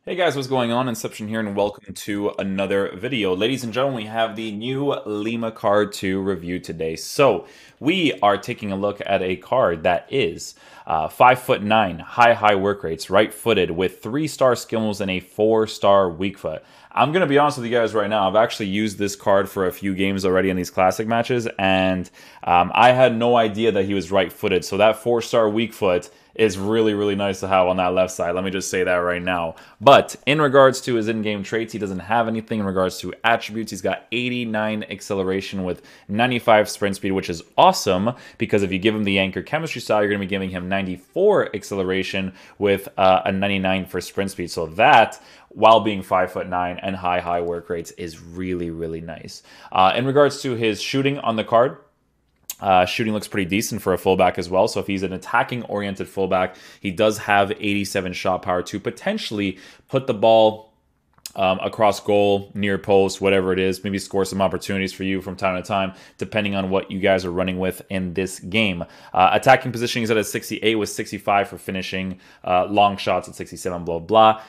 Hey guys, what's going on? Inception here, and welcome to another video. Ladies and gentlemen, we have the new Lima card to review today. So we are taking a look at a card that is 5'9", high work rates, right-footed, with 3-star skill moves and a 4-star weak foot. I'm gonna be honest with you guys right now. I've actually used this card for a few games already in these classic matches, and I had no idea that he was right-footed. So that 4-star weak foot is really nice to have on that left side. Let me just say that right now. But in regards to his in-game traits, he doesn't have anything. In regards to attributes, he's got 89 acceleration with 95 sprint speed, which is awesome because if you give him the anchor chemistry style, you're going to be giving him 94 acceleration with a 99 for sprint speed. So that, while being 5'9" and high work rates, is really nice. In regards to his shooting on the card, shooting looks pretty decent for a fullback as well. So if he's an attacking-oriented fullback, he does have 87 shot power to potentially put the ball across goal, near post, whatever it is. Maybe score some opportunities for you from time to time, depending on what you guys are running with in this game. Attacking positioning is at a 68 with 65 for finishing. Long shots at 67, blah.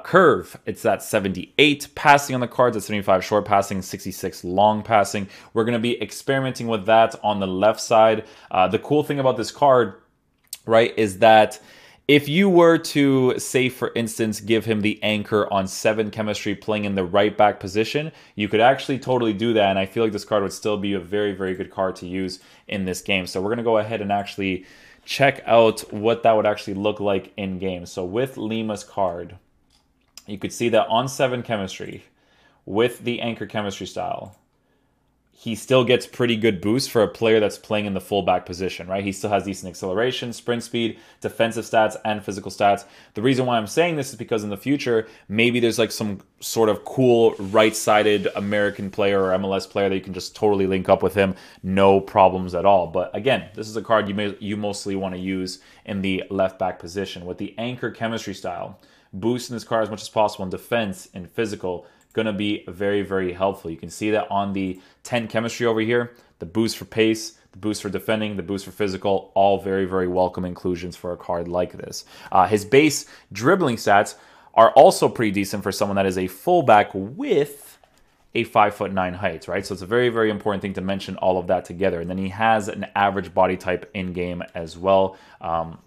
Curve, it's at 78. Passing on the cards at 75, short passing, 66 long passing. We're going to be experimenting with that on the left side. The cool thing about this card, right, is that if you were to, say, for instance, give him the anchor on 7 chemistry playing in the right back position, you could actually totally do that, and I feel like this card would still be a very good card to use in this game. So we're going to go ahead and actually check out what that would actually look like in game. So with Lima's card, you could see that on 7 chemistry, with the anchor chemistry style, he still gets pretty good boost for a player that's playing in the fullback position, right? He still has decent acceleration, sprint speed, defensive stats, and physical stats. The reason why I'm saying this is because in the future, maybe there's like some sort of cool right-sided American player or MLS player that you can just totally link up with him, no problems at all. But again, this is a card you mostly want to use in the left back position. With the anchor chemistry style, boosting this card as much as possible in defense and physical, going to be very helpful. You can see that on the 10 chemistry over here, the boost for pace, the boost for defending, the boost for physical, all very welcome inclusions for a card like this. His base dribbling stats are also pretty decent for someone that is a fullback with a 5'9" height, right? So it's a very important thing to mention all of that together. And then he has an average body type in game as well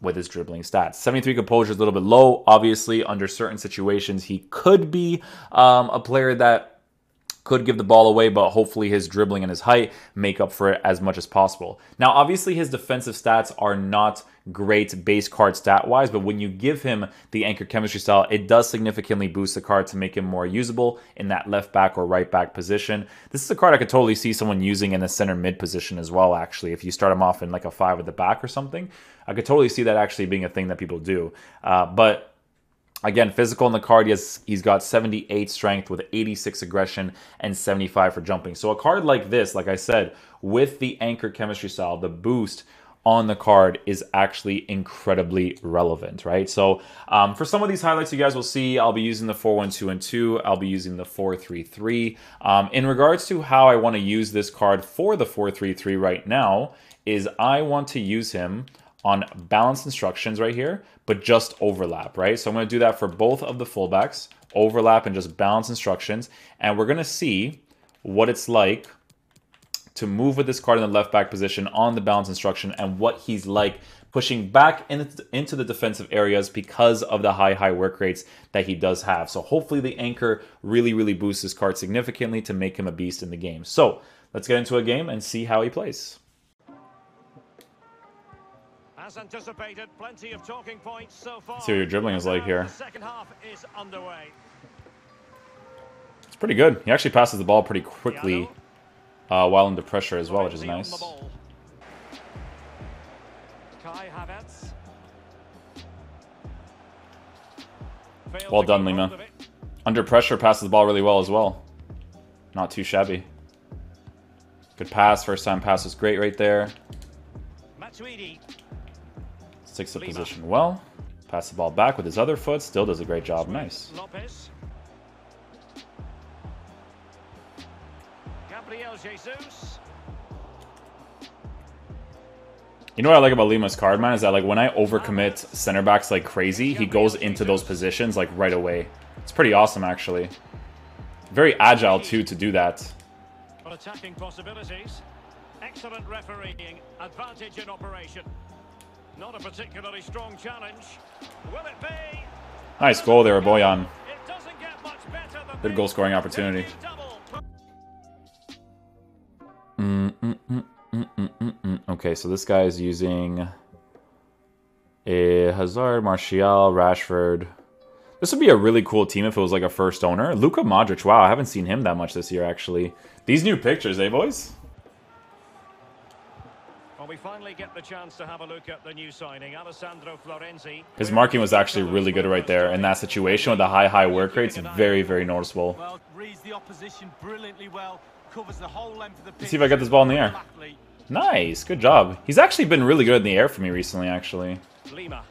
with his dribbling stats. 73 composure is a little bit low. Obviously, under certain situations, he could be a player that could give the ball away, but hopefully his dribbling and his height make up for it as much as possible. Now, obviously, his defensive stats are not great base card stat-wise, but when you give him the anchor chemistry style, it does significantly boost the card to make him more usable in that left back or right back position. This is a card I could totally see someone using in the center mid position as well, actually. If you start him off in like a 5 at the back or something, I could totally see that actually being a thing that people do. But again, physical in the card, he's got 78 strength with 86 aggression and 75 for jumping. So a card like this, like I said, with the anchor chemistry style, the boost on the card is actually incredibly relevant, right? So for some of these highlights you guys will see, I'll be using the 4-1-2 and 2. I'll be using the 4-3-3. In regards to how I want to use this card for the 4-3-3 right now, is I want to use him on balance instructions right here, but just overlap, right? So I'm going to do that for both of the fullbacks, overlap and just balance instructions, and we're going to see what it's like to move with this card in the left back position on the balance instruction and what he's like pushing back into the defensive areas because of the high work rates that he does have. So hopefully the anchor really boosts this card significantly to make him a beast in the game. So let's get into a game and see how he plays. As anticipated, plenty of talking points so far. Let's see what your dribbling is like here. The second half is underway. It's pretty good. He actually passes the ball pretty quickly while under pressure as well, which is nice. Well done, Lima. Under pressure, passes the ball really well as well. Not too shabby. Good pass. First time pass was great right there. Sticks the position well. Pass the ball back with his other foot. Still does a great job. Nice. You know what I like about Lima's card, man, is that like when I overcommit center backs like crazy, he goes into those positions like right away. It's pretty awesome, actually. Very agile too to do that. Attacking possibilities. Excellent refereeing. Advantage in operation. Not a particularly strong challenge. Will it be? Nice goal there, Boyan. It doesn't get much better than Good goal scoring opportunity. Okay, so this guy is using a Hazard, Martial, Rashford. This would be a really cool team if it was like a first owner. Luka Modric, wow, I haven't seen him that much this year, actually. These new pictures, eh, boys? Well, we finally get the chance to have a look at the new signing, Alessandro Florenzi. His marking was actually really good right there. In that situation with the high work rates, very, very noticeable. Well, reads the opposition brilliantly well, covers the whole length of the pitch. Let's see if I get this ball in the air. Nice, good job. He's actually been really good in the air for me recently, actually. Lima.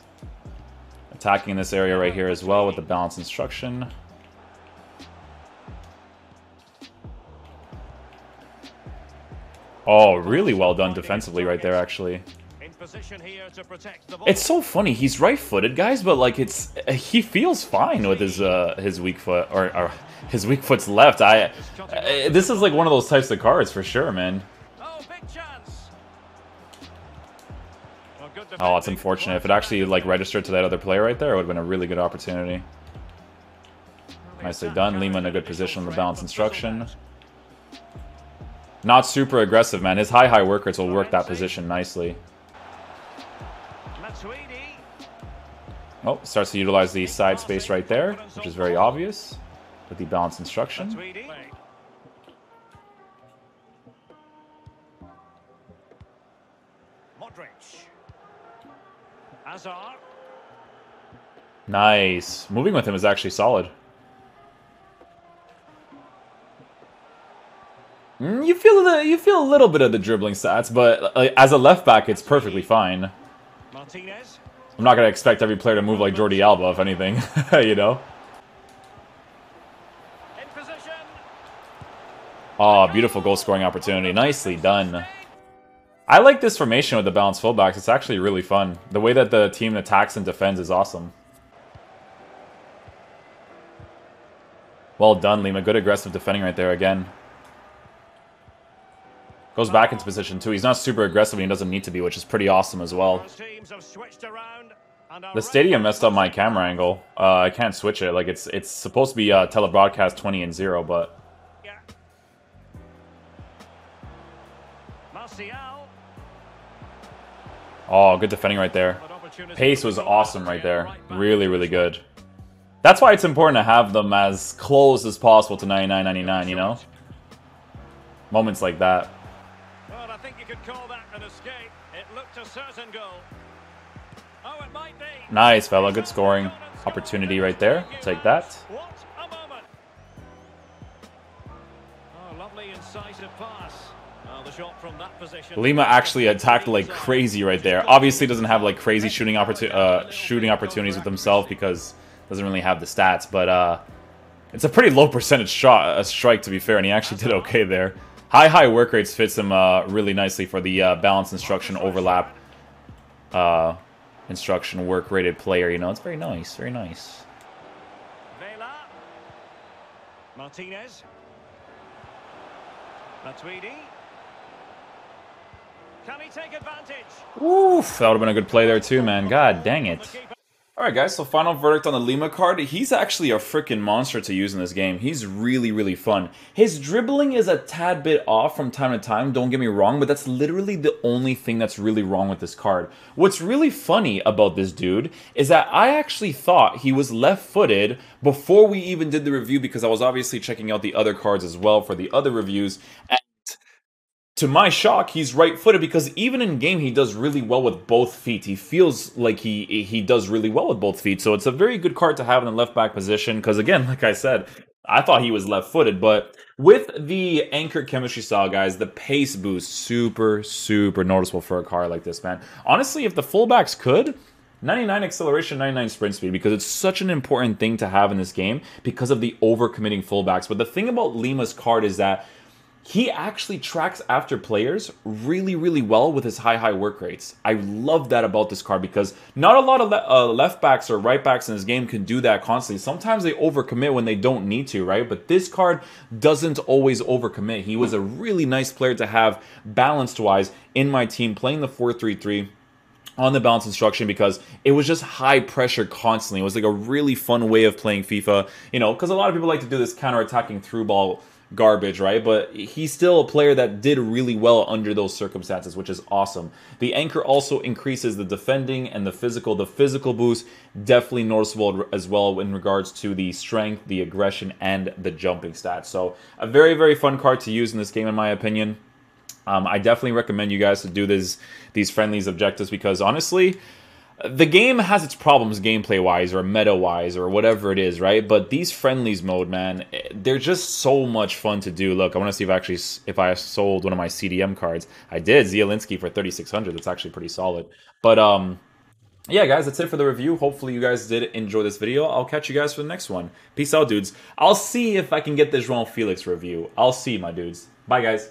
Attacking in this area right here as well with the balance instruction. Oh, really well done defensively right there, actually. It's so funny. He's right-footed, guys, but like he feels fine with his weak foot or his weak foot's left. This is like one of those types of cards for sure, man. Oh, it's unfortunate. If it actually like registered to that other player right there, it would have been a really good opportunity. Nicely done. Lima in a good position on the balance instruction. Not super aggressive, man. His high work rates will work that position nicely. Oh, starts to utilize the side space right there, which is very obvious with the balance instruction. Nice. Moving with him is actually solid. You feel a little bit of the dribbling stats, but as a left back, it's perfectly fine. I'm not gonna expect every player to move like Jordi Alba, if anything, you know. Oh, beautiful goal scoring opportunity. Nicely done. I like this formation with the balanced fullbacks. It's actually really fun. The way that the team attacks and defends is awesome. Well done, Lima. Good aggressive defending right there again. Goes back into position too. He's not super aggressive and he doesn't need to be, which is pretty awesome as well. The stadium messed up my camera angle. I can't switch it. Like it's supposed to be telebroadcast 20 and 0, but oh, good defending right there. Pace was awesome right there. Really, really good. That's why it's important to have them as close as possible to 99.99, you know? Moments like that. Well, I think you could call that an escape. It looked a certain goal. Oh, it might be. Nice, fella. Good scoring opportunity right there. Take that. What a moment. Oh, lovely incisive pass. The shot from that position. Lima actually attacked like crazy right there. Obviously doesn't have like crazy shooting opportunities with himself because doesn't really have the stats, but it's a pretty low percentage strike to be fair, and he actually did okay there. High work rates fits him really nicely for the balance instruction overlap instruction work rated player. You know, it's very nice, very nice. Vela. Martinez. Matuidi. Can he take advantage? Oof, that would have been a good play there too, man. God dang it. Alright guys, so final verdict on the Lima card. He's actually a freaking monster to use in this game. He's really, really fun. His dribbling is a tad bit off from time to time, don't get me wrong, but that's literally the only thing that's really wrong with this card. What's really funny about this dude is that I actually thought he was left-footed before we even did the review because I was obviously checking out the other cards as well for the other reviews. To my shock, he's right-footed because even in game, he does really well with both feet. He feels like he does really well with both feet. So it's a very good card to have in the left-back position because, again, like I said, I thought he was left-footed. But with the Anchor Chemistry style, guys, the pace boost, super, super noticeable for a card like this, man. Honestly, if the fullbacks could, 99 acceleration, 99 sprint speed, because it's such an important thing to have in this game because of the overcommitting fullbacks. But the thing about Lima's card is that he actually tracks after players really, really well with his high work rates. I love that about this card because not a lot of left backs or right backs in this game can do that constantly. Sometimes they overcommit when they don't need to, right? But this card doesn't always overcommit. He was a really nice player to have balanced-wise in my team, playing the 4-3-3 on the balance instruction because it was just high pressure constantly. It was like a really fun way of playing FIFA, you know, because a lot of people like to do this counter-attacking through ball garbage, right? But he's still a player that did really well under those circumstances, which is awesome. The anchor also increases the defending and the physical. The physical boost definitely noticeable as well in regards to the strength, the aggression, and the jumping stats. So a very, very fun card to use in this game, in my opinion. I definitely recommend you guys to do these friendlies objectives because honestly, the game has its problems gameplay-wise or meta-wise or whatever it is, right? But these friendlies mode, man, they're just so much fun to do. Look, I want to see if I sold one of my CDM cards. I did, Zielinski for 3,600. That's actually pretty solid. But yeah, guys, that's it for the review. Hopefully you guys did enjoy this video. I'll catch you guys for the next one. Peace out, dudes. I'll see if I can get this João Felix review. I'll see, my dudes. Bye, guys.